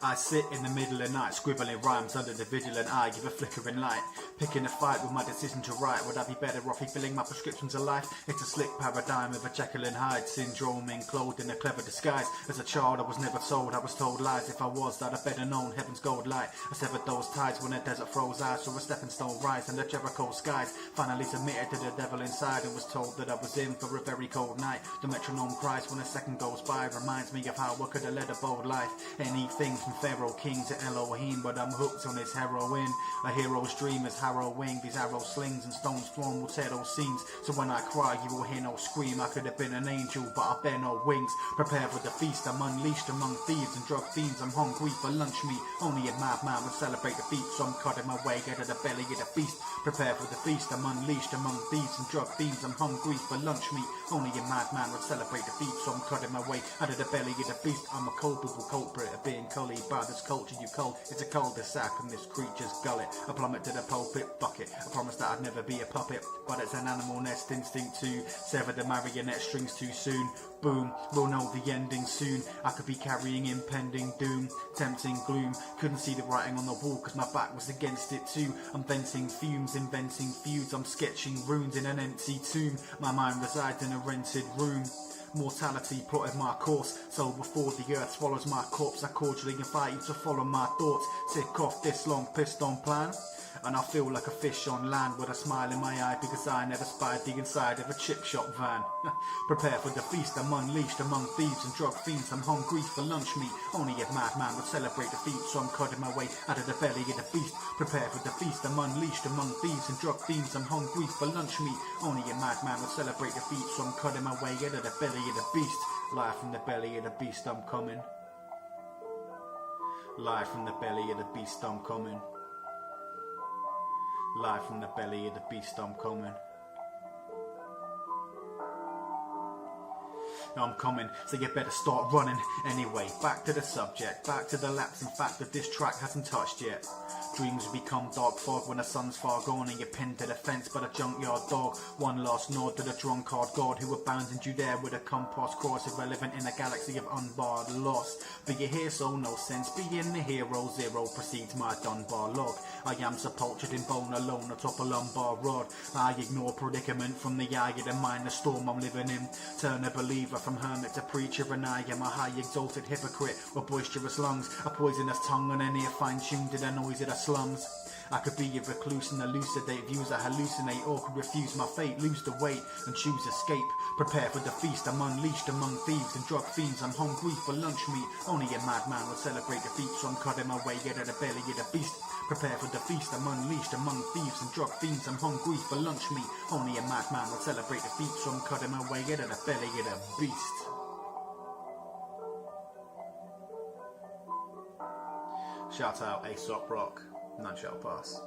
I sit in the middle of the night, scribbling rhymes under the vigilant eye, give a flickering light, picking a fight with my decision to write. Would I be better off refilling my prescription to life? It's a slick paradigm of a Jekyll and Hyde syndrome, enclosed in a clever disguise. As a child I was never told, I was told lies. If I was, I'd have better known heaven's gold light. I severed those ties when the desert froze. I saw a stepping stone rise and the Jericho skies. Finally submitted to the devil inside and was told that I was in for a very cold night. The metronome cries when a second goes by, reminds me of how I could have led a bold life. Anything from Pharaoh King to Elohim, but I'm hooked on his heroin. A hero's dream is harrowing. These arrow slings and stones thrown will tear those scenes. So when I cry you will hear no scream. I could have been an angel but I bear no wings. Prepare for the feast, I'm unleashed among thieves and drug fiends. I'm hungry for lunch meat, only a madman would celebrate the feast. So I'm cutting my way out of the belly of the beast. Prepare for the feast, I'm unleashed among thieves and drug fiends. I'm hungry for lunch meat, only a madman would celebrate the feast. So I'm cutting my way out of the belly of the beast. I'm a culpable culprit of being cullied by this culture you cull. It's a cul-de-sac and this creature's gullet. I plummet to the pulpit, fuck it. I promise that I'd never be a puppet, but it's an animal nest instinct to sever the marionette strings too soon. Boom, we'll know the ending soon. I could be carrying impending doom, tempting gloom. Couldn't see the writing on the wall cause my back was against it too. I'm venting fumes, inventing feuds. I'm sketching runes in an empty tomb. My mind resides in a rented room. Mortality plotted my course, so before the earth swallows my corpse, I cordially invite you to follow my thoughts. Tick off this long pissed on plan, and I feel like a fish on land with a smile in my eye because I never spied the inside of a chip shop van. Prepare for the feast, I'm unleashed among thieves and drug fiends. I'm hungry for lunch meat, only a madman would celebrate the feast. So I'm cutting my way out of the belly of the beast. Prepare for the feast, I'm unleashed among thieves and drug fiends. I'm hungry for lunch meat, only a madman would celebrate the feast. So I'm cutting my way out of the belly of the beast. Live from the belly of the beast I'm coming. Live from the belly of the beast I'm coming. Live from the belly of the beast I'm coming. I'm coming, so you better start running. Anyway, back to the subject, back to the lapsing fact that this track hasn't touched yet. Dreams become dark fog when the sun's far gone and you're pinned to the fence by the junkyard dog. One last nod to the drunkard god who abandoned you there with a compost cross, irrelevant in a galaxy of unbarred loss. But you're here so no sense being the hero. Zero precedes my Dunbar log. I am sepultured in bone alone atop a lumbar rod. I ignore predicament from the eye of the mind, the storm I'm living in. Turn a believer from hermit to preacher, and I am a high exalted hypocrite with boisterous lungs, a poisonous tongue and an ear fine-tuned to the noise of the slums. I could be a recluse and elucidate views I hallucinate, or could refuse my fate, lose the weight and choose escape. Prepare for the feast, I'm unleashed among thieves and drug fiends. I'm hungry for lunch meat, only a madman will celebrate defeat. So I'm cutting my way out of the belly of the beast. Prepare for the feast, I'm unleashed among thieves and drug fiends. I'm hungry for lunch meat, only a madman will celebrate defeat. So I'm cutting my way out of the belly of the beast. Shout out Aesop Rock, none shall pass.